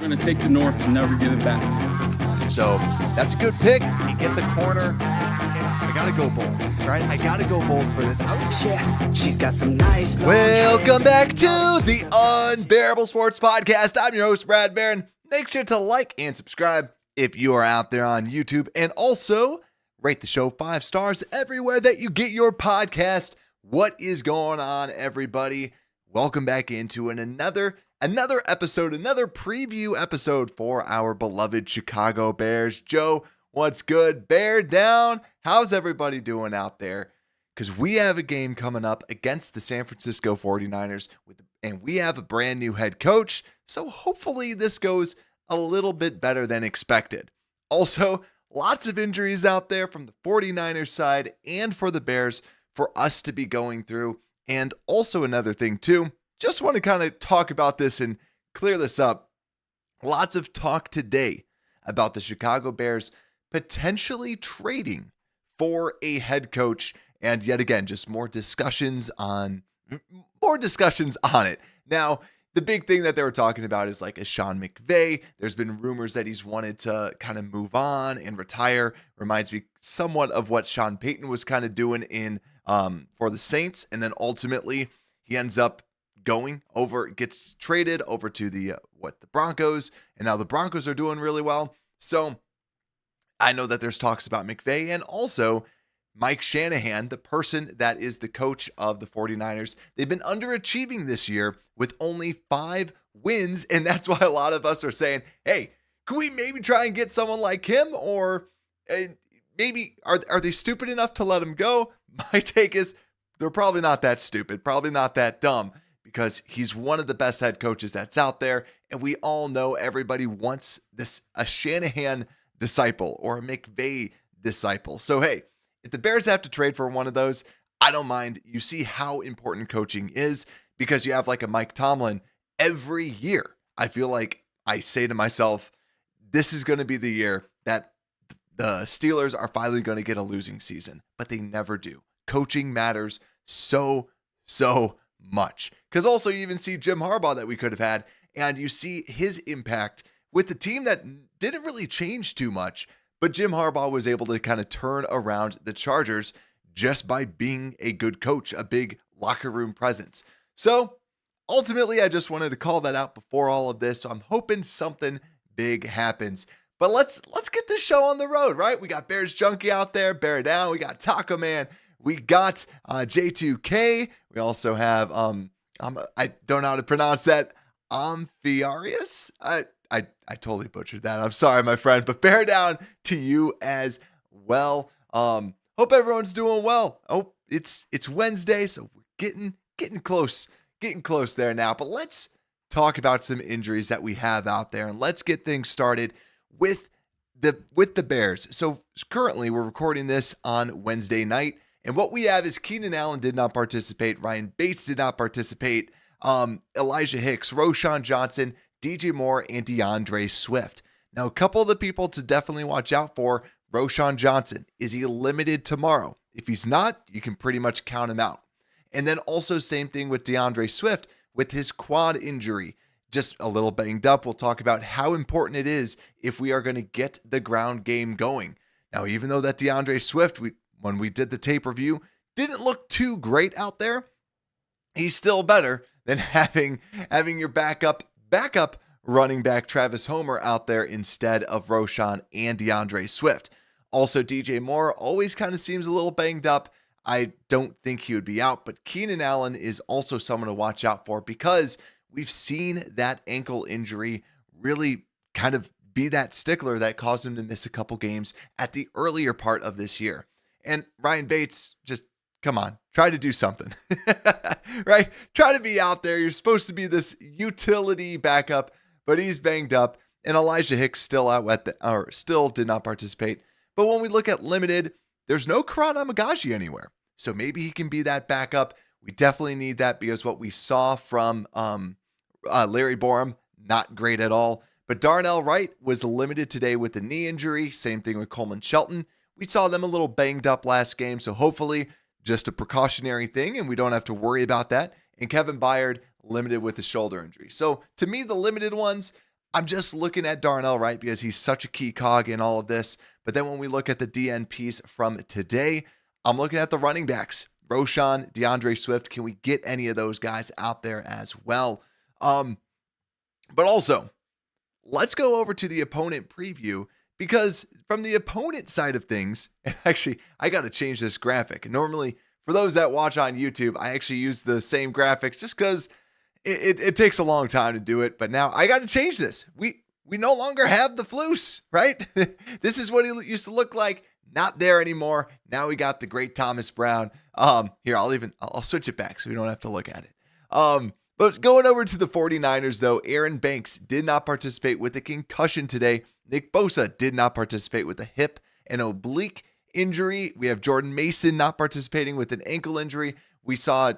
going to take the North and never give it back. So that's a good pick. You get the corner. I got to go bold, right? I got to go bold for this. Yeah, she's got some nice. Welcome back to the Unbearable Sports Podcast. I'm your host, Brad Barron. Make sure to like and subscribe if you are out there on YouTube, and also rate the show 5 stars everywhere that you get your podcast. What is going on, everybody? Welcome back into another episode, another preview episode for our beloved Chicago Bears. Joe, what's good? Bear down. How's everybody doing out there? Because we have a game coming up against the San Francisco 49ers, and we have a brand new head coach. So hopefully this goes a little bit better than expected. Also, lots of injuries out there from the 49ers side and for the Bears for us to be going through. And also another thing too, just want to kind of talk about this and clear this up. Lots of talk today about the Chicago Bears potentially trading for a head coach. And yet again, just more discussions on it. Now, the big thing that they were talking about is like a Sean McVay. There's been rumors that he's wanted to kind of move on and retire. Reminds me somewhat of what Sean Payton was kind of doing in for the Saints. And then ultimately he ends up gets traded over to the Broncos. And now the Broncos are doing really well. So I know that there's talks about McVay and also Mike Shanahan, the person that is the coach of the 49ers. They've been underachieving this year with only 5 wins. And that's why a lot of us are saying, hey, can we maybe try and get someone like him? Or maybe are they stupid enough to let him go? My take is they're probably not that stupid, probably not that dumb, because he's one of the best head coaches that's out there. And we all know everybody wants a Shanahan disciple or a McVay disciple. So, hey, if the Bears have to trade for one of those, I don't mind. You see how important coaching is because you have like a Mike Tomlin every year. I feel like I say to myself, this is going to be the year that the Steelers are finally going to get a losing season, but they never do. Coaching matters so much. Because also you even see Jim Harbaugh that we could have had, and you see his impact with the team that didn't really change too much. But Jim Harbaugh was able to kind of turn around the Chargers just by being a good coach, a big locker room presence. So ultimately, I just wanted to call that out before all of this. So I'm hoping something big happens. But let's get this show on the road, right? We got Bears Junkie out there, Bear Down. We got Taco Man. We got J2K. We also have I don't know how to pronounce that. Amphiarius. I totally butchered that. I'm sorry, my friend, but bear down to you as well. Hope everyone's doing well. Oh, it's Wednesday, so we're getting close there now. But let's talk about some injuries that we have out there, and let's get things started with the Bears. So currently, we're recording this on Wednesday night, and what we have is Keenan Allen did not participate, Ryan Bates did not participate, Elijah Hicks, Roschon Johnson, DJ Moore, and DeAndre Swift. Now, a couple of the people to definitely watch out for, Roschon Johnson. Is he limited tomorrow? If he's not, you can pretty much count him out. And then also same thing with DeAndre Swift with his quad injury. Just a little banged up. We'll talk about how important it is if we are going to get the ground game going. Now, even though that DeAndre Swift, when we did the tape review, didn't look too great out there, he's still better than having your backup running back Travis Homer out there instead of Roschon and DeAndre Swift. Also, DJ Moore always kind of seems a little banged up. I don't think he would be out, but Keenan Allen is also someone to watch out for because we've seen that ankle injury really kind of be that stickler that caused him to miss a couple games at the earlier part of this year. And Ryan Bates, just come on, try to do something, right? Try to be out there. You're supposed to be this utility backup, but he's banged up. And Elijah Hicks still still did not participate. But when we look at limited, there's no Karan Amagashi anywhere. So maybe he can be that backup. We definitely need that because what we saw from Larry Borum, not great at all. But Darnell Wright was limited today with a knee injury. Same thing with Coleman Shelton. We saw them a little banged up last game, so hopefully just a precautionary thing and we don't have to worry about that. And Kevin Byard limited with a shoulder injury. So to me, the limited ones, I'm just looking at Darnell Wright because he's such a key cog in all of this. But then when we look at the DNPs from today, I'm looking at the running backs. Roshan, DeAndre Swift. Can we get any of those guys out there as well? But also, let's go over to the opponent preview, because from the opponent side of things, and actually, I got to change this graphic. Normally, for those that watch on YouTube, I actually use the same graphics just because it takes a long time to do it. But now I got to change this. We no longer have the Floose, right? This is what he used to look like. Not there anymore. Now we got the great Thomas Brown. Here, I'll switch it back so we don't have to look at it. But going over to the 49ers, though, Aaron Banks did not participate with a concussion today. Nick Bosa did not participate with a hip and oblique injury. We have Jordan Mason not participating with an ankle injury. We saw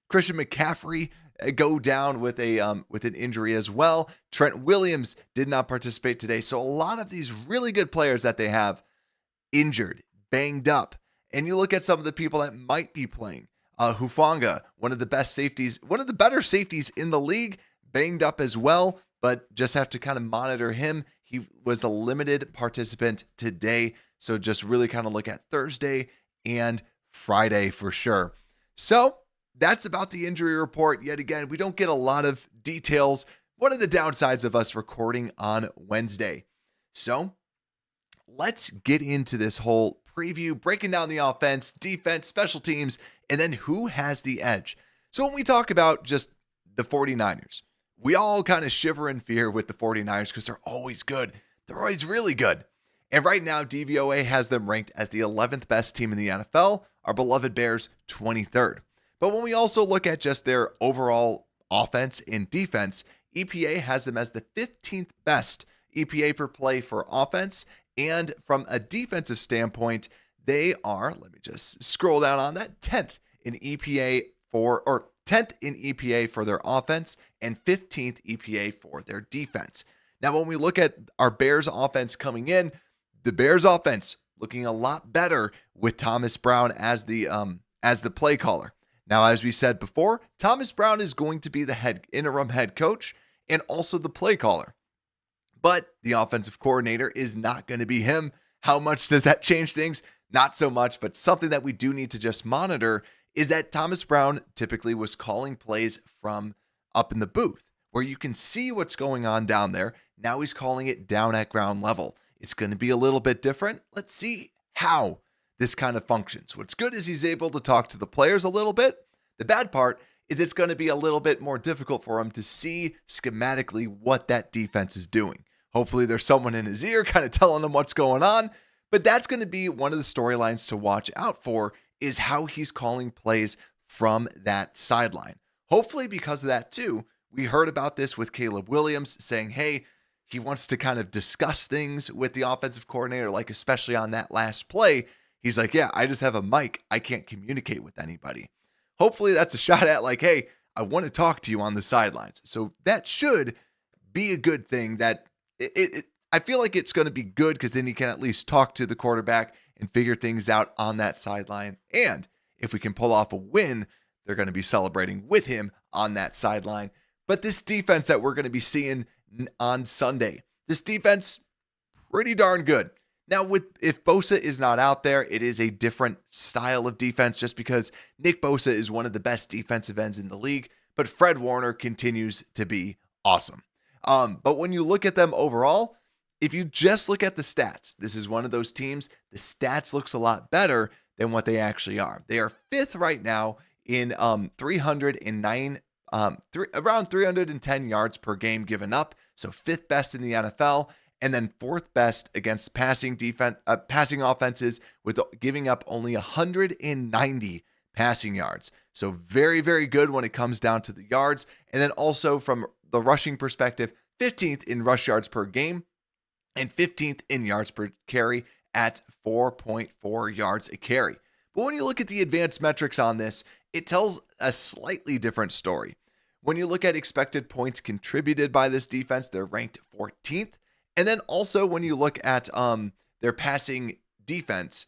Christian McCaffrey go down with an injury as well. Trent Williams did not participate today. So a lot of these really good players that they have injured, banged up. And you look at some of the people that might be playing. Hufanga, one of the better safeties in the league, banged up as well, but just have to kind of monitor him. He was a limited participant today, so just really kind of look at Thursday and Friday for sure. So that's about the injury report. Yet again, we don't get a lot of details. One of the downsides of us recording on Wednesday. So let's get into this whole preview, breaking down the offense, defense, special teams, and then who has the edge. So when we talk about just the 49ers, we all kind of shiver in fear with the 49ers because they're always good. They're always really good. And right now, DVOA has them ranked as the 11th best team in the NFL, our beloved Bears 23rd. But when we also look at just their overall offense and defense, EPA has them as the 15th best EPA per play for offense. And from a defensive standpoint, they are, let me just scroll down on that, 10th in EPA for their offense and 15th EPA for their defense. Now, when we look at our Bears offense coming in, the Bears offense looking a lot better with Thomas Brown as the play caller. Now, as we said before, Thomas Brown is going to be the interim head coach and also the play caller. But the offensive coordinator is not going to be him. How much does that change things? Not so much, but something that we do need to just monitor is that Thomas Brown typically was calling plays from up in the booth where you can see what's going on down there. Now he's calling it down at ground level. It's going to be a little bit different. Let's see how this kind of functions. What's good is he's able to talk to the players a little bit. The bad part is it's going to be a little bit more difficult for him to see schematically what that defense is doing. Hopefully there's someone in his ear kind of telling him what's going on, but that's going to be one of the storylines to watch out for is how he's calling plays from that sideline. Hopefully because of that too, we heard about this with Caleb Williams saying, hey, he wants to kind of discuss things with the offensive coordinator, like especially on that last play. He's like, yeah, I just have a mic. I can't communicate with anybody. Hopefully that's a shot at like, hey, I want to talk to you on the sidelines. So that should be a good thing that I feel like it's going to be good because then he can at least talk to the quarterback and figure things out on that sideline. And if we can pull off a win, they're going to be celebrating with him on that sideline. But this defense that we're going to be seeing on Sunday, this defense, pretty darn good. Now, if Bosa is not out there, it is a different style of defense just because Nick Bosa is one of the best defensive ends in the league, but Fred Warner continues to be awesome. But when you look at them overall, if you just look at the stats, this is one of those teams, the stats looks a lot better than what they actually are. They are fifth right now in around 310 yards per game given up. So fifth best in the NFL, and then fourth best against passing offenses with giving up only 190 passing yards. So very, very good when it comes down to the yards. And then also from the rushing perspective, 15th in rush yards per game and 15th in yards per carry at 4.4 yards a carry. But when you look at the advanced metrics on this, it tells a slightly different story. When you look at expected points contributed by this defense, they're ranked 14th. And then also when you look at their passing defense,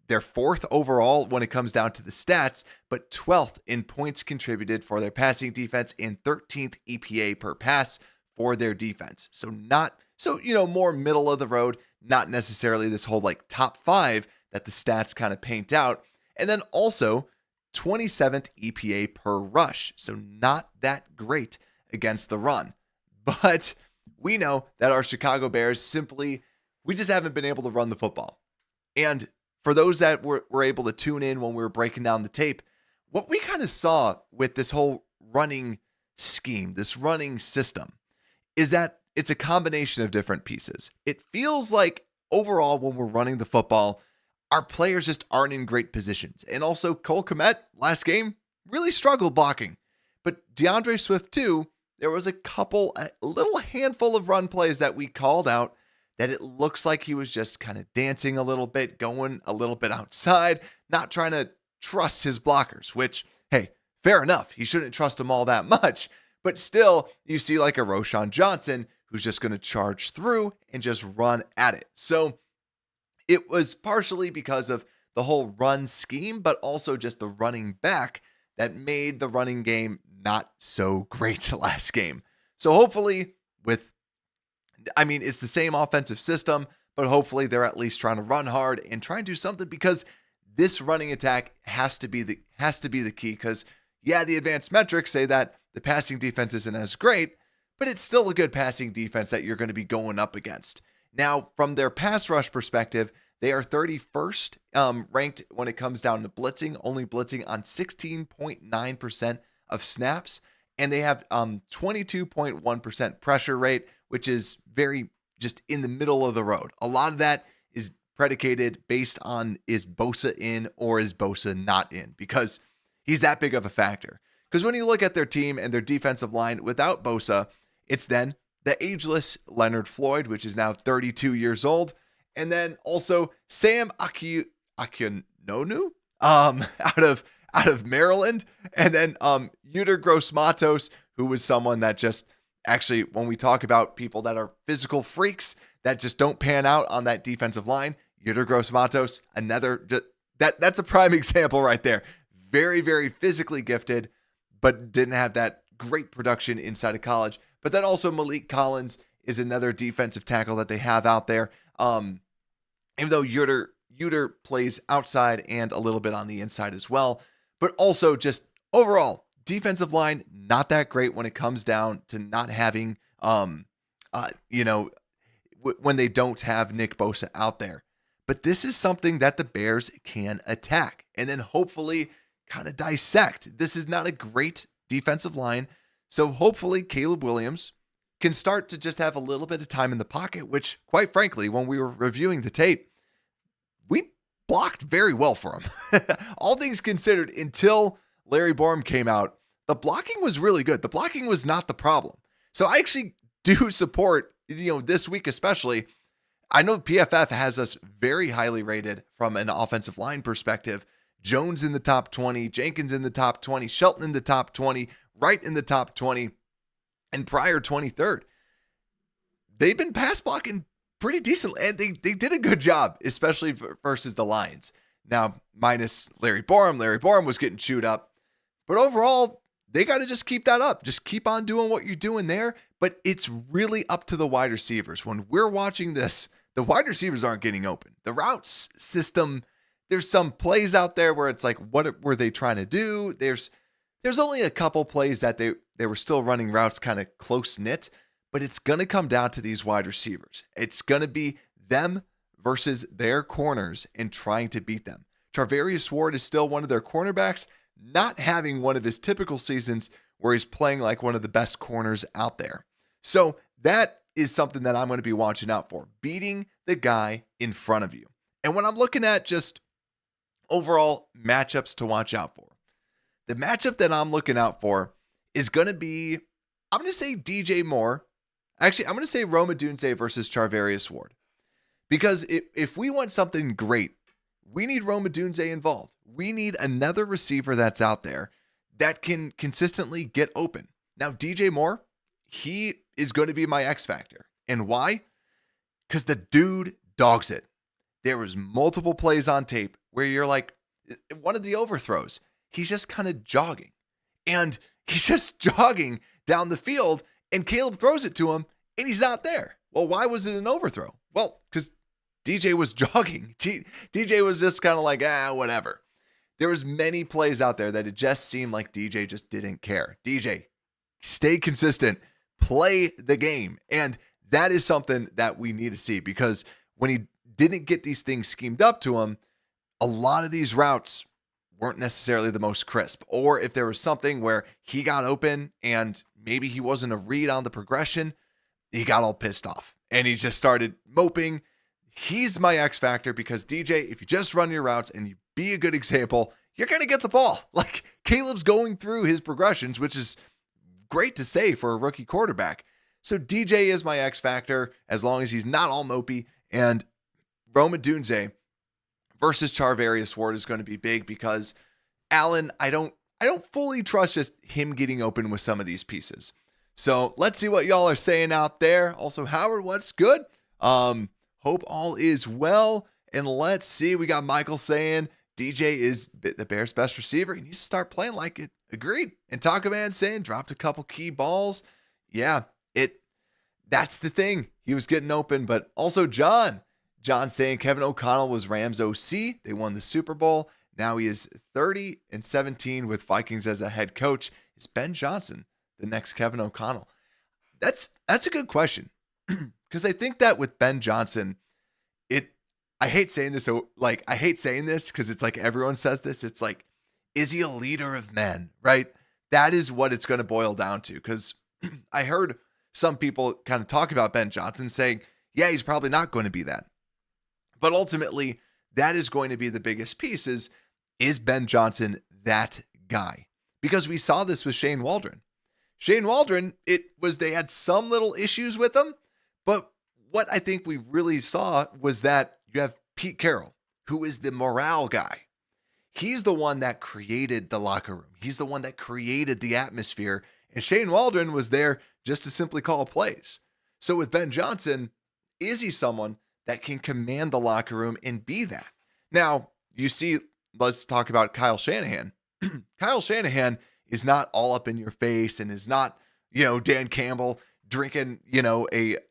they're fourth overall when it comes down to the stats, but 12th in points contributed for their passing defense and 13th EPA per pass for their defense. So more middle of the road, not necessarily this whole like top 5 that the stats kind of paint out. And then also 27th EPA per rush. So not that great against the run. But we know that our Chicago Bears we just haven't been able to run the football. And for those that were able to tune in when we were breaking down the tape, what we kind of saw with this whole running scheme, this running system, is that it's a combination of different pieces. It feels like overall when we're running the football, our players just aren't in great positions. And also Cole Kmet last game really struggled blocking. But DeAndre Swift too, there was a little handful of run plays that we called out that it looks like he was just kind of dancing a little bit, going a little bit outside, not trying to trust his blockers, which, hey, fair enough. He shouldn't trust them all that much. But still, you see like a Roshan Johnson who's just going to charge through and just run at it. So it was partially because of the whole run scheme, but also just the running back that made the running game not so great last game. So hopefully it's the same offensive system, but hopefully they're at least trying to run hard and try and do something, because this running attack has to be the key. Because the advanced metrics say that the passing defense isn't as great, but it's still a good passing defense that you're going to be going up against. Now, from their pass rush perspective, they are 31st ranked when it comes down to blitzing, only blitzing on 16.9% of snaps. And they have 22.1% pressure rate, which is very just in the middle of the road. A lot of that is predicated based on, is Bosa in or is Bosa not in? Because he's that big of a factor. Because when you look at their team and their defensive line without Bosa, it's then the ageless Leonard Floyd, which is now 32 years old. And then also Sam Akinonu out of Maryland. And then Yuder Gross-Matos, who was someone that just actually, when we talk about people that are physical freaks that just don't pan out on that defensive line, Yuder Gross-Matos, that's a prime example right there. Very, very physically gifted, but didn't have that great production inside of college. But then also Malik Collins is another defensive tackle that they have out there. Even though Yuder plays outside and a little bit on the inside as well. But also just overall, defensive line, not that great when it comes down to not having, when they don't have Nick Bosa out there. But this is something that the Bears can attack and then hopefully kind of dissect. This is not a great defensive line. So hopefully Caleb Williams can start to just have a little bit of time in the pocket, which quite frankly, when we were reviewing the tape, we blocked very well for him. All things considered, until Larry Borom came out, the blocking was really good. The blocking was not the problem. So I actually do support, this week especially, I know PFF has us very highly rated from an offensive line perspective. Jones in the top 20, Jenkins in the top 20, Shelton in the top 20, Wright in the top 20, and Pryor 23rd. They've been pass blocking pretty decently, and they did a good job, especially versus the Lions. Now, minus Larry Borom. Larry Borom was getting chewed up. But overall, they got to just keep that up. Just keep on doing what you're doing there. But it's really up to the wide receivers. When we're watching this, the wide receivers aren't getting open. The routes system, there's some plays out there where it's like, what were they trying to do? There's only a couple plays that they were still running routes kind of close-knit, but it's going to come down to these wide receivers. It's going to be them versus their corners and trying to beat them. Charvarius Ward is still one of their cornerbacks, not having one of his typical seasons where he's playing like one of the best corners out there. So that is something that I'm going to be watching out for, beating the guy in front of you. And when I'm looking at just overall matchups to watch out for, the matchup that I'm looking out for is going to be, I'm going to say DJ Moore. Actually, I'm going to say Rome Odunze versus Charvarius Ward. Because if we want something great, we need Rome Odunze involved. We need another receiver that's out there that can consistently get open. Now, DJ Moore, he is going to be my X factor. And why? Because the dude dogs it. There was multiple plays on tape where you're like, one of the overthrows, he's just kind of jogging. And he's just jogging down the field, And Caleb throws it to him, and he's not there. Well, why was it an overthrow? Well, because DJ was jogging. DJ was just kind of like, whatever. There was many plays out there that it just seemed like DJ just didn't care. DJ, stay consistent, play the game. And that is something that we need to see, because when he didn't get these things schemed up to him, a lot of these routes weren't necessarily the most crisp. Or if there was something where he got open and maybe he wasn't a read on the progression, he got all pissed off and he just started moping. He's my X factor, because DJ, if you just run your routes and you be a good example, you're going to get the ball. Like, Caleb's going through his progressions, which is great to say for a rookie quarterback. So DJ is my X factor, as long as he's not all mopey. And Rome Odunze versus Charvarius Ward is going to be big, because Allen, I don't fully trust just him getting open with some of these pieces. So let's see what y'all are saying out there. Also, Howard, what's good? Hope all is well. And let's see, we got Michael saying DJ is the Bears' best receiver. He needs to start playing like it. Agreed. And Taco Man saying dropped a couple key balls. Yeah, that's the thing. He was getting open, but also John saying Kevin O'Connell was Rams OC. They won the Super Bowl. Now he is 30-17 with Vikings as a head coach. Is Ben Johnson the next Kevin O'Connell? That's a good question, because I think that with Ben Johnson, I hate saying this. So I hate saying this because it's like everyone says this. It's like, is he a leader of men? Right? That is what it's going to boil down to. Because I heard some people kind of talk about Ben Johnson saying, yeah, he's probably not going to be that. But ultimately, that is going to be the biggest piece is Ben Johnson that guy? Because we saw this with Shane Waldron. Shane Waldron, they had some little issues with him, but what I think we really saw was that you have Pete Carroll, who is the morale guy. He's the one that created the locker room. He's the one that created the atmosphere. And Shane Waldron was there just to simply call plays. So with Ben Johnson, is he someone that can command the locker room and be that? Now, you see, let's talk about Kyle Shanahan. Kyle Shanahan is not all up in your face and is not, Dan Campbell drinking,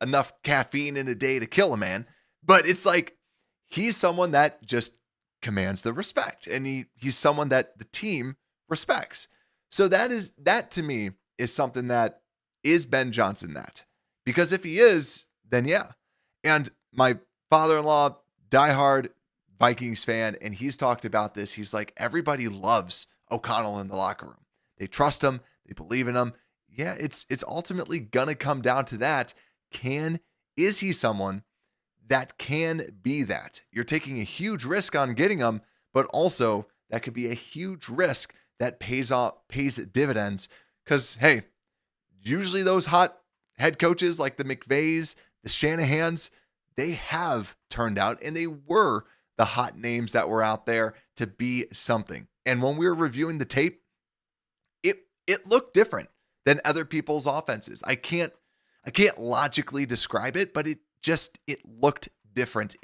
enough caffeine in a day to kill a man. But it's like, he's someone that just commands the respect, and he's someone that the team respects. So that to me is something that is Ben Johnson that, because if he is, then yeah. And my father-in-law, diehard Vikings fan, and he's talked about this. He's like, everybody loves O'Connell in the locker room. They trust him. They believe in him. Yeah, it's ultimately going to come down to that. Is he someone that can be that? You're taking a huge risk on getting him, but also that could be a huge risk that pays dividends. Because, hey, usually those hot head coaches like the McVays, the Shanahans, they have turned out, and they were the hot names that were out there to be something. And when we were reviewing the tape, it looked different than other people's offenses. I can't logically describe it, but it looked different.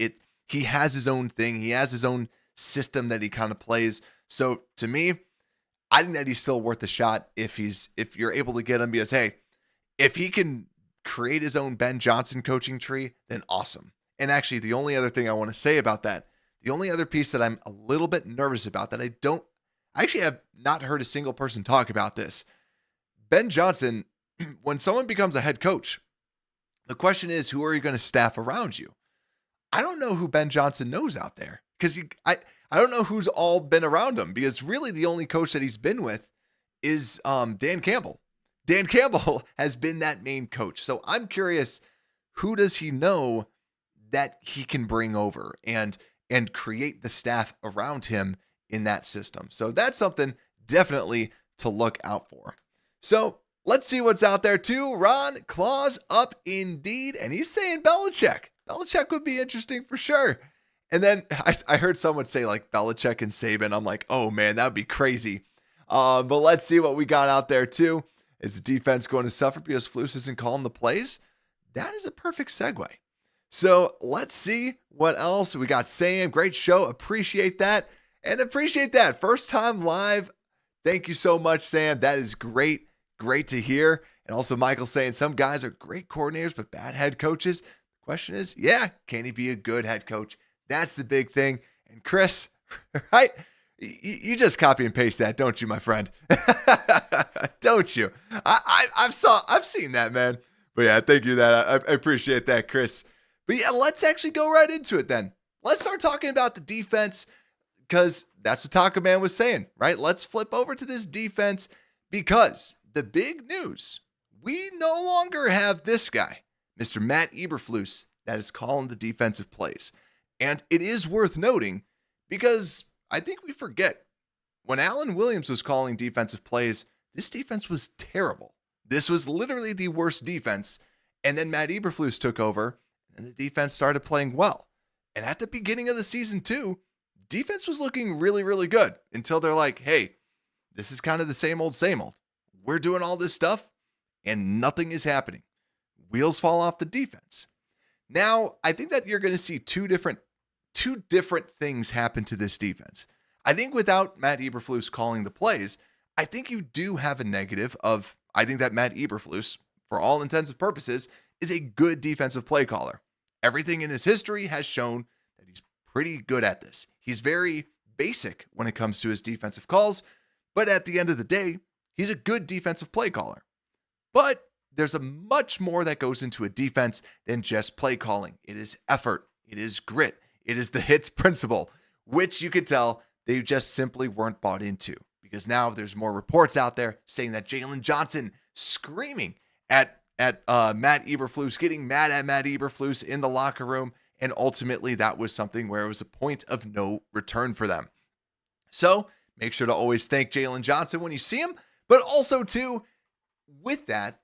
He has his own thing. He has his own system that he kind of plays. So to me, I think that he's still worth a shot if you're able to get him, because hey, if he can create his own Ben Johnson coaching tree, then awesome. And actually, the only other thing I want to say about that, the only other piece that I'm a little bit nervous about that I actually have not heard a single person talk about this. Ben Johnson, when someone becomes a head coach, the question is, who are you going to staff around you? I don't know who Ben Johnson knows out there, because I don't know who's all been around him, because really the only coach that he's been with is Dan Campbell. Dan Campbell has been that main coach. So I'm curious, who does he know that he can bring over and create the staff around him in that system? So that's something definitely to look out for. So let's see what's out there too. Ron Claus up indeed. And he's saying Belichick. Belichick would be interesting for sure. And then I heard someone say like Belichick and Saban. I'm like, oh man, that would be crazy. But let's see what we got out there too. Is the defense going to suffer because Flus isn't calling the plays? That is a perfect segue. So let's see what else we got. Sam, great show. Appreciate that. And appreciate that. First time live. Thank you so much, Sam. That is great. Great to hear. And also Michael saying some guys are great coordinators, but bad head coaches. The question is, can he be a good head coach? That's the big thing. And Chris, right? You just copy and paste that, don't you, my friend? Don't you? I've seen that, man. But yeah, thank you. I appreciate that, Chris. But yeah, let's actually go right into it then. Let's start talking about the defense, because that's what Taco Man was saying, right? Let's flip over to this defense, because the big news, we no longer have this guy, Mr. Matt Eberflus, that is calling the defensive plays. And it is worth noting, because I think we forget, when Alan Williams was calling defensive plays, this defense was terrible. This was literally the worst defense. And then Matt Eberflus took over, and the defense started playing well. And at the beginning of the season too, defense was looking really, really good until they're like, hey, this is kind of the same old, same old. We're doing all this stuff and nothing is happening. Wheels fall off the defense. Now, I think that you're going to see two different things happen to this defense. I think without Matt Eberflus calling the plays, I think you do have a negative of, I think that Matt Eberflus, for all intents and purposes, is a good defensive play caller. Everything in his history has shown that he's pretty good at this. He's very basic when it comes to his defensive calls, but at the end of the day, he's a good defensive play caller. But there's a much more that goes into a defense than just play calling. It is effort. It is grit. It is the hits principle, which you could tell they just simply weren't bought into, because now there's more reports out there saying that Jalen Johnson screaming at Matt Eberflus, getting mad at Matt Eberflus in the locker room, and ultimately that was something where it was a point of no return for them. So make sure to always thank Jalen Johnson when you see him, but also too, with that,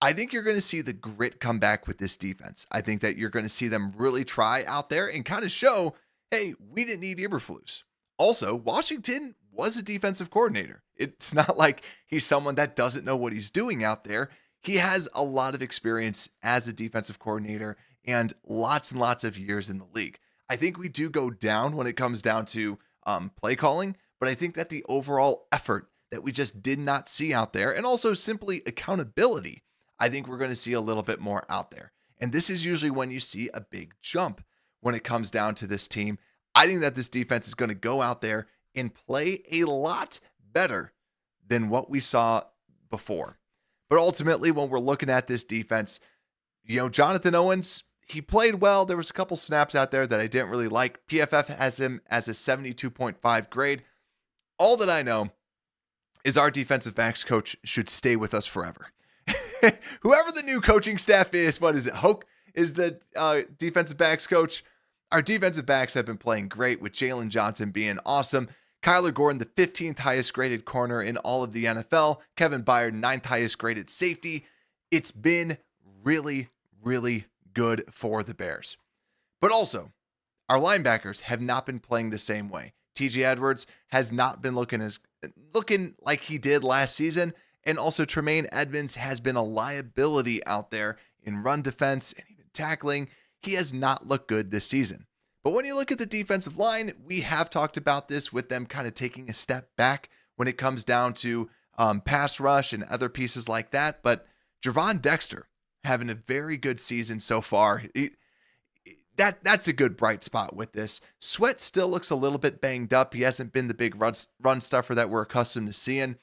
I think you're going to see the grit come back with this defense. I think that you're going to see them really try out there and kind of show, hey, we didn't need Eberflus. Also, Washington was a defensive coordinator. It's not like he's someone that doesn't know what he's doing out there. He has a lot of experience as a defensive coordinator and lots of years in the league. I think we do go down when it comes down to play calling, but I think that the overall effort that we just did not see out there, and also simply accountability, I think we're going to see a little bit more out there. And this is usually when you see a big jump when it comes down to this team. I think that this defense is going to go out there and play a lot better than what we saw before. But ultimately, when we're looking at this defense, Jonathan Owens, he played well. There was a couple snaps out there that I didn't really like. PFF has him as a 72.5 grade. All that I know is our defensive backs coach should stay with us forever. Whoever the new coaching staff is, what is it? Hoke is the defensive backs coach. Our defensive backs have been playing great, with Jalen Johnson being awesome. Kyler Gordon, the 15th highest graded corner in all of the NFL. Kevin Byard, 9th highest graded safety. It's been really, really good for the Bears. But also, our linebackers have not been playing the same way. TJ Edwards has not been looking like he did last season. And also Tremaine Edmonds has been a liability out there in run defense and even tackling. He has not looked good this season. But when you look at the defensive line, we have talked about this with them kind of taking a step back when it comes down to pass rush and other pieces like that. But Gervon Dexter having a very good season so far. That's a good bright spot with this. Sweat still looks a little bit banged up. He hasn't been the big run stuffer that we're accustomed to seeing.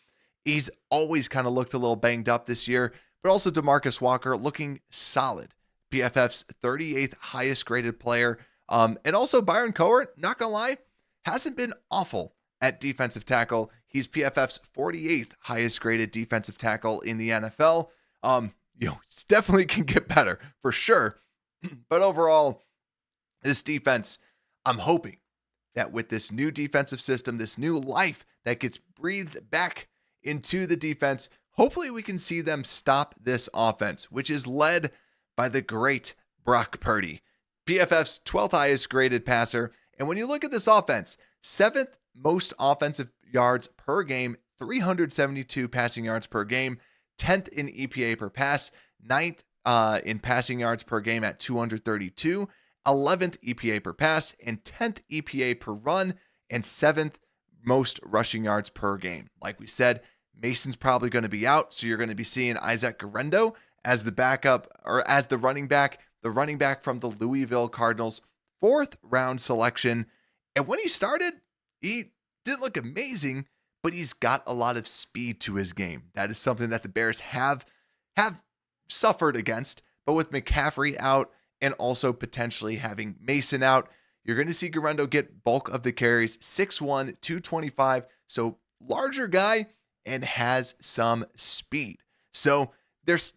He's always kind of looked a little banged up this year. But also DeMarcus Walker looking solid. PFF's 38th highest graded player. And also Byron Cowart, not gonna lie, hasn't been awful at defensive tackle. He's PFF's 48th highest graded defensive tackle in the NFL. Definitely can get better for sure. But overall, this defense, I'm hoping that with this new defensive system, this new life that gets breathed back into the defense, hopefully we can see them stop this offense, which is led by the great Brock Purdy, PFF's 12th highest graded passer. And when you look at this offense, 7th most offensive yards per game, 372 passing yards per game, 10th in EPA per pass, 9th in passing yards per game at 232, 11th EPA per pass, and 10th EPA per run, and 7th most rushing yards per game. Like we said, Mason's probably going to be out, so you're going to be seeing Isaac Guerrero as the backup or as the running back from the Louisville Cardinals, 4th round selection. And when he started, he didn't look amazing, but he's got a lot of speed to his game. That is something that the Bears have suffered against. But with McCaffrey out and also potentially having Mason out, you're going to see Guerrero get bulk of the carries, 6'1", 225. So larger guy and has some speed. So this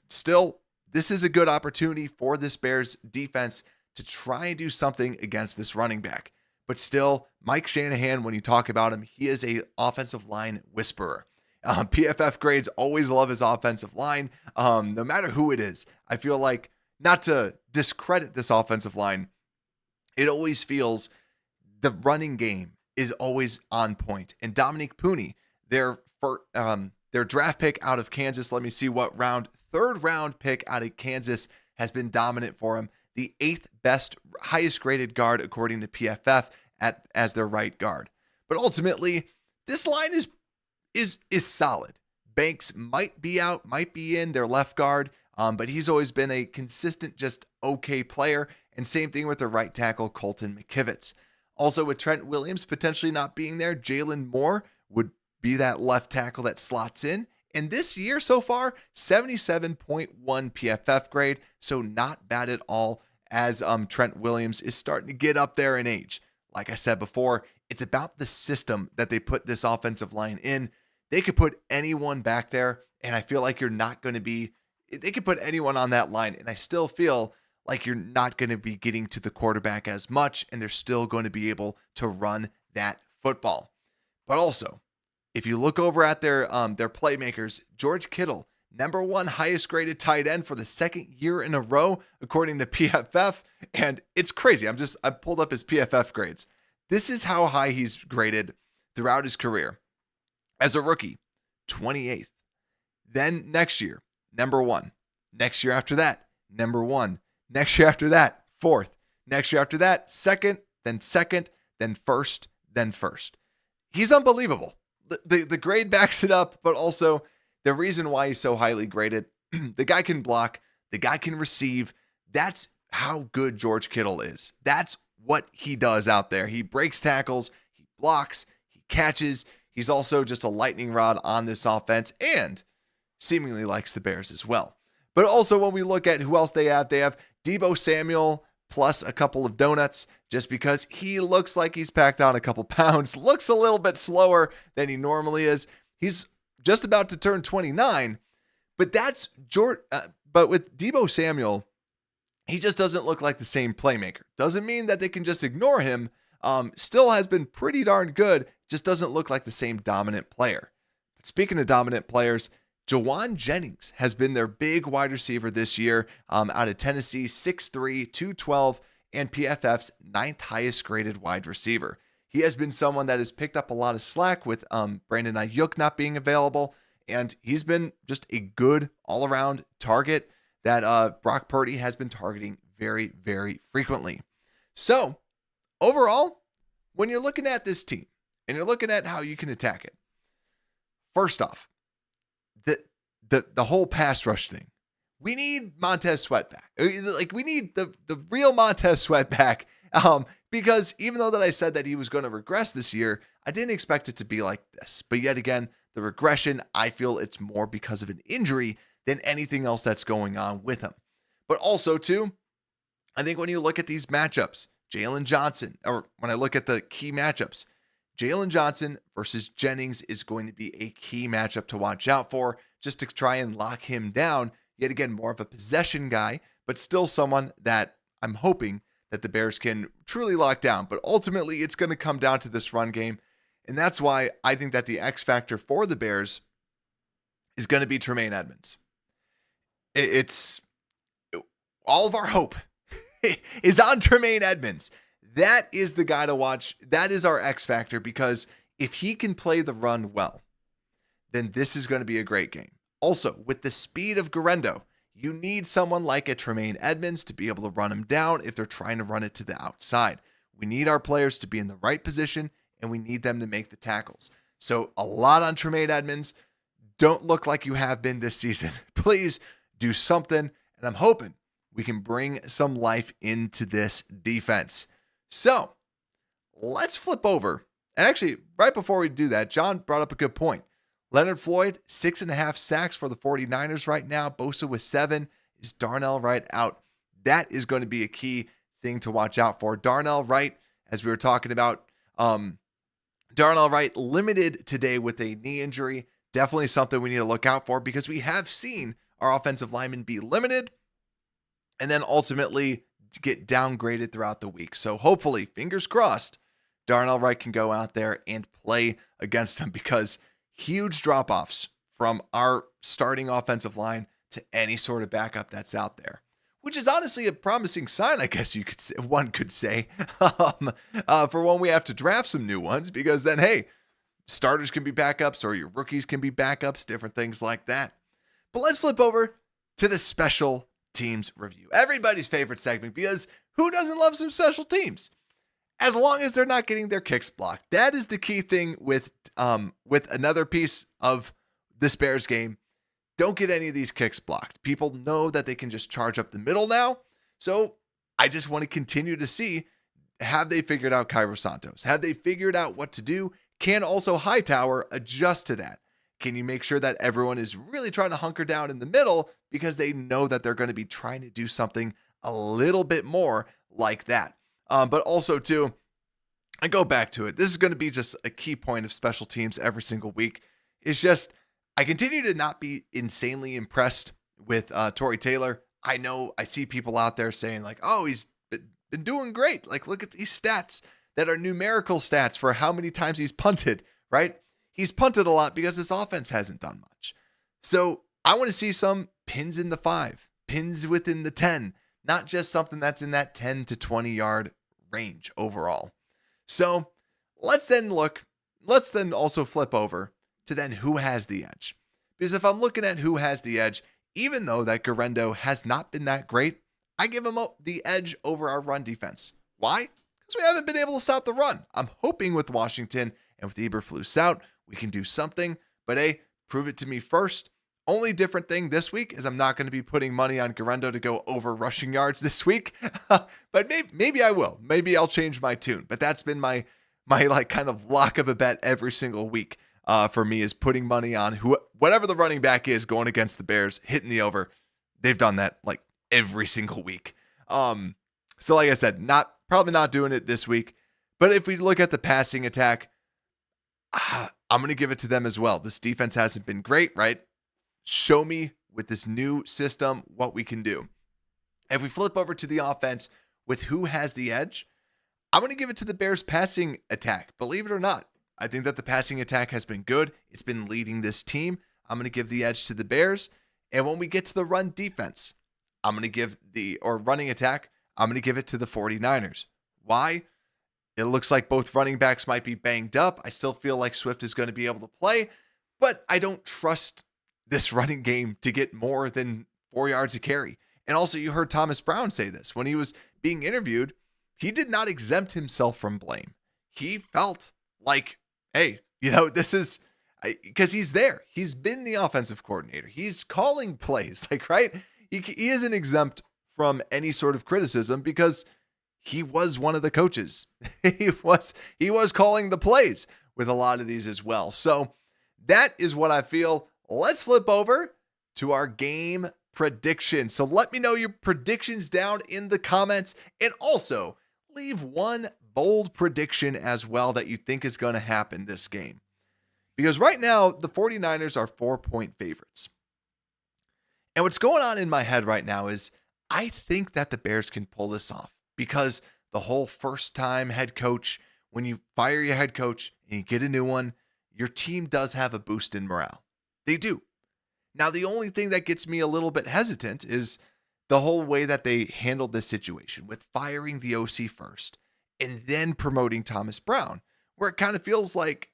is a good opportunity for this Bears defense to try and do something against this running back. But still, Mike Shanahan, when you talk about him, he is a offensive line whisperer. PFF grades always love his offensive line, no matter who it is. I feel like, not to discredit this offensive line, it always feels the running game is always on point. And Dominique Pooney, their draft pick out of Kansas, let me see what round, 3rd round pick out of Kansas, has been dominant for him. The 8th best, highest graded guard according to PFF as their right guard. But ultimately, this line is solid. Banks might be out, might be in their left guard, but he's always been a consistent, just okay player. And same thing with the right tackle, Colton McKivitz. Also, with Trent Williams potentially not being there, Jalen Moore would be that left tackle that slots in. And this year so far, 77.1 PFF grade, so not bad at all, as Trent Williams is starting to get up there in age. Like I said before, it's about the system that they put this offensive line in. They could put anyone back there, and I feel like they could put anyone on that line, and I still feel like you're not going to be getting to the quarterback as much, and they're still going to be able to run that football. But also, if you look over at their playmakers, George Kittle, number 1 highest graded tight end for the 2nd year in a row, according to PFF. And it's crazy. I pulled up his PFF grades. This is how high he's graded throughout his career. As a rookie, 28th. Then next year, number 1. Next year after that, number 1. Next year after that, 4th. Next year after that, 2nd, then 1st, then 1st. He's unbelievable. The grade backs it up, but also the reason why he's so highly graded, the guy can block, the guy can receive. That's how good George Kittle is. That's what he does out there. He breaks tackles, he blocks, he catches. He's also just a lightning rod on this offense and seemingly likes the Bears as well. But also when we look at who else they have Deebo Samuel plus a couple of donuts, just because he looks like he's packed on a couple pounds, looks a little bit slower than he normally is. He's just about to turn 29, but that's George. But with Deebo Samuel, he just doesn't look like the same playmaker. Doesn't mean that they can just ignore him. Still has been pretty darn good. Just doesn't look like the same dominant player. But speaking of dominant players, Jawan Jennings has been their big wide receiver this year, out of Tennessee, 6'3", 212, and PFF's 9th highest graded wide receiver. He has been someone that has picked up a lot of slack with Brandon Ayuk not being available, and he's been just a good all-around target that Brock Purdy has been targeting very, very frequently. So, overall, when you're looking at this team, and you're looking at how you can attack it, first off, the whole pass rush thing. We need Montez Sweat back. Like, we need the real Montez Sweat back. Because even though that I said that he was going to regress this year, I didn't expect it to be like this. But yet again, the regression, I feel it's more because of an injury than anything else that's going on with him. But also, too, I think when you look at these matchups, Jalen Johnson, or when I look at the key matchups, Jalen Johnson versus Jennings is going to be a key matchup to watch out for, just to try and lock him down. Yet again, more of a possession guy, but still someone that I'm hoping that the Bears can truly lock down. But ultimately, it's going to come down to this run game. And that's why I think that the X factor for the Bears is going to be Tremaine Edmunds. It's all of our hope is on Tremaine Edmunds. That is the guy to watch. That is our X factor, because if he can play the run well, then this is going to be a great game. Also, with the speed of Guerrero, you need someone like a Tremaine Edmunds to be able to run him down if they're trying to run it to the outside. We need our players to be in the right position, and we need them to make the tackles. So a lot on Tremaine Edmunds. don't look like you have been this season. Please do something, and I'm hoping we can bring some life into this defense. So let's flip over. And actually, right before we do that, John brought up a good point. Leonard Floyd, 6.5 sacks for the 49ers right now. Bosa with 7. Is Darnell Wright out? That is going to be a key thing to watch out for. Darnell Wright, as we were talking about, Darnell Wright limited today with a knee injury. Definitely something we need to look out for because we have seen our offensive linemen be limited and then ultimately get downgraded throughout the week. So hopefully, fingers crossed, Darnell Wright can go out there and play against him because huge drop-offs from our starting offensive line to any sort of backup that's out there, which is honestly a promising sign, I guess one could say, for when we have to draft some new ones, because then, hey, starters can be backups or your rookies can be backups, different things like that. But let's flip over to the special teams review. Everybody's favorite segment, because who doesn't love some special teams? As long as they're not getting their kicks blocked. That is the key thing with another piece of this Bears game. Don't get any of these kicks blocked. People know that they can just charge up the middle now. So I just want to continue to see, have they figured out Cairo Santos? Have they figured out what to do? Can also Hightower adjust to that? Can you make sure that everyone is really trying to hunker down in the middle because they know that they're going to be trying to do something a little bit more like that? But also, too, I go back to it. This is going to be just a key point of special teams every single week. It's just, I continue to not be insanely impressed with Torrey Taylor. I know I see people out there saying like, oh, he's been doing great. Like, look at these stats that are numerical stats for how many times he's punted, right? He's punted a lot because this offense hasn't done much. So I want to see some pins in the 5, pins within the 10, not just something that's in that 10 to 20 yard range overall. So let's then also flip over to then who has the edge. Because if I'm looking at who has the edge, even though that Garendo has not been that great, I give him the edge over our run defense. Why? Because we haven't been able to stop the run. I'm hoping with Washington and with Eberflus out, we can do something. But hey, prove it to me first. Only different thing this week is I'm not going to be putting money on Garendo to go over rushing yards this week. But maybe I will. Maybe I'll change my tune. But that's been my like kind of lock of a bet every single week. For me, is putting money on whatever the running back is going against the Bears, hitting the over. They've done that like every single week. So like I said, probably not doing it this week. But if we look at the passing attack, I'm going to give it to them as well. This defense hasn't been great, right? Show me with this new system what we can do. If we flip over to the offense with who has the edge, I'm going to give it to the Bears passing attack. Believe it or not, I think that the passing attack has been good. It's been leading this team. I'm going to give the edge to the Bears. And when we get to the run defense, I'm going to give running attack, I'm going to give it to the 49ers. Why? It looks like both running backs might be banged up. I still feel like Swift is going to be able to play, but I don't trust this running game to get more than 4 yards a carry. And also, you heard Thomas Brown say this when he was being interviewed. He did not exempt himself from blame. He felt like, hey, this is because he's there. He's been the offensive coordinator. He's calling plays, like, right? He isn't exempt from any sort of criticism because he was one of the coaches. He was calling the plays with a lot of these as well. So that is what I feel. Let's flip over to our game prediction. So let me know your predictions down in the comments, and also leave one bold prediction as well that you think is going to happen this game. Because right now, the 49ers are 4-point favorites. And what's going on in my head right now is I think that the Bears can pull this off because the whole first-time head coach, when you fire your head coach and you get a new one, your team does have a boost in morale. They do. Now, the only thing that gets me a little bit hesitant is the whole way that they handled this situation with firing the OC first and then promoting Thomas Brown, where it kind of feels like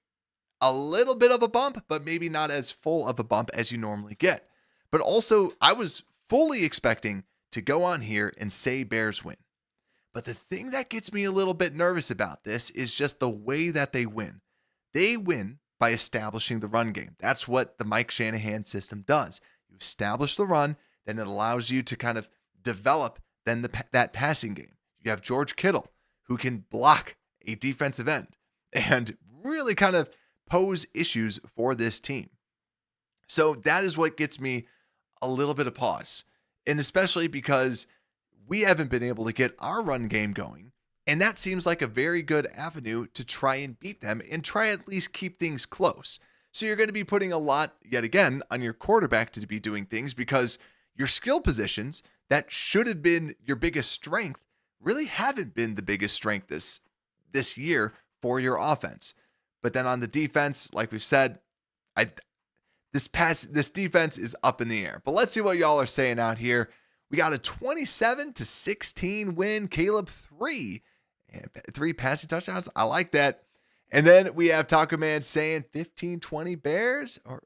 a little bit of a bump, but maybe not as full of a bump as you normally get. But also, I was fully expecting to go on here and say Bears win. But the thing that gets me a little bit nervous about this is just the way that they win. They win by establishing the run game. That's what the Mike Shanahan system does. You establish the run, then it allows you to kind of develop then that passing game. You have George Kittle, who can block a defensive end and really kind of pose issues for this team. So that is what gets me a little bit of pause. And especially because we haven't been able to get our run game going. And that seems like a very good avenue to try and beat them and try at least keep things close. So you're going to be putting a lot, yet again, on your quarterback to be doing things because your skill positions that should have been your biggest strength really haven't been the biggest strength this year for your offense. But then on the defense, like we've said, this defense is up in the air. But let's see what y'all are saying out here. We got a 27-16 win. Caleb 3 passing touchdowns. I like that. And then we have Taco Man saying 15-20 Bears or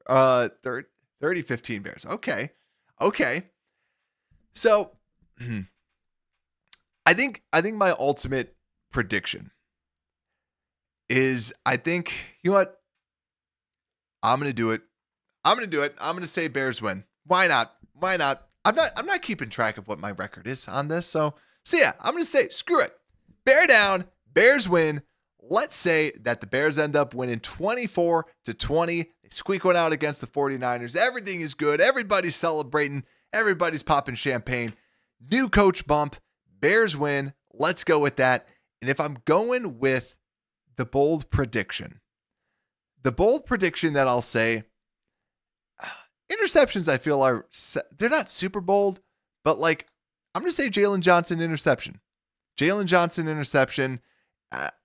30-15 Bears. Okay. So I think my ultimate prediction is you know what? I'm going to do it. I'm going to say Bears win. Why not? I'm not keeping track of what my record is on this. So yeah, I'm going to say screw it. Bear down, Bears win. Let's say that the Bears end up winning 24-20. They squeak one out against the 49ers. Everything is good. Everybody's celebrating. Everybody's popping champagne. New coach bump. Bears win. Let's go with that. And if I'm going with the bold prediction that I'll say, interceptions I feel they're not super bold, but like I'm going to say Jalen Johnson interception.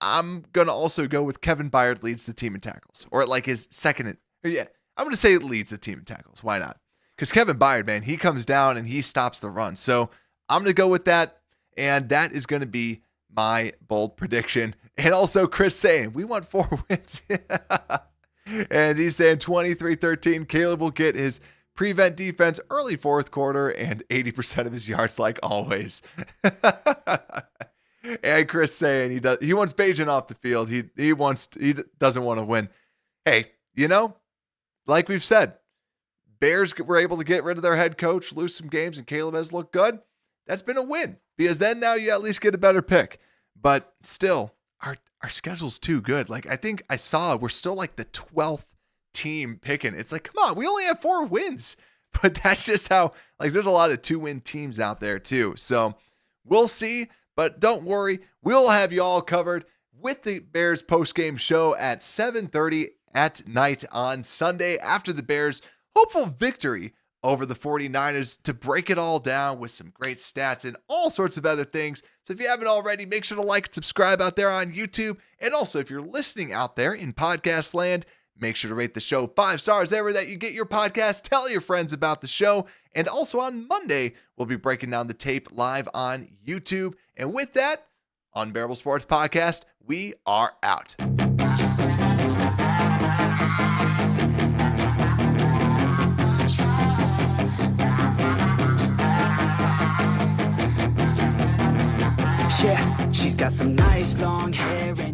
I'm going to also go with Kevin Byard leads the team in tackles, or like his second. Yeah, I'm going to say it leads the team in tackles. Why not? Because Kevin Byard, man, he comes down and he stops the run. So I'm going to go with that. And that is going to be my bold prediction. And also Chris saying, we want 4 wins. And he's saying 23-13. Caleb will get his prevent defense early fourth quarter and 80% of his yards like always. And Chris saying he wants Bajan off the field. He doesn't want to win. Hey, like we've said, Bears were able to get rid of their head coach, lose some games, and Caleb has looked good. That's been a win because then now you at least get a better pick. But still, our schedule's too good. Like I think I saw we're still like the 12th team picking. It's like, come on, we only have 4 wins. But that's just how, like, there's a lot of 2-win teams out there too. So we'll see. But don't worry, we'll have you all covered with the Bears post-game show at 7:30 at night on Sunday after the Bears' hopeful victory over the 49ers to break it all down with some great stats and all sorts of other things. So if you haven't already, make sure to like and subscribe out there on YouTube. And also, if you're listening out there in podcast land, make sure to rate the show 5 stars ever that you get your podcast. Tell your friends about the show. And also on Monday, we'll be breaking down the tape live on YouTube. And with that, Unbearable Sports Podcast, we are out. Yeah, she's got some nice long hair and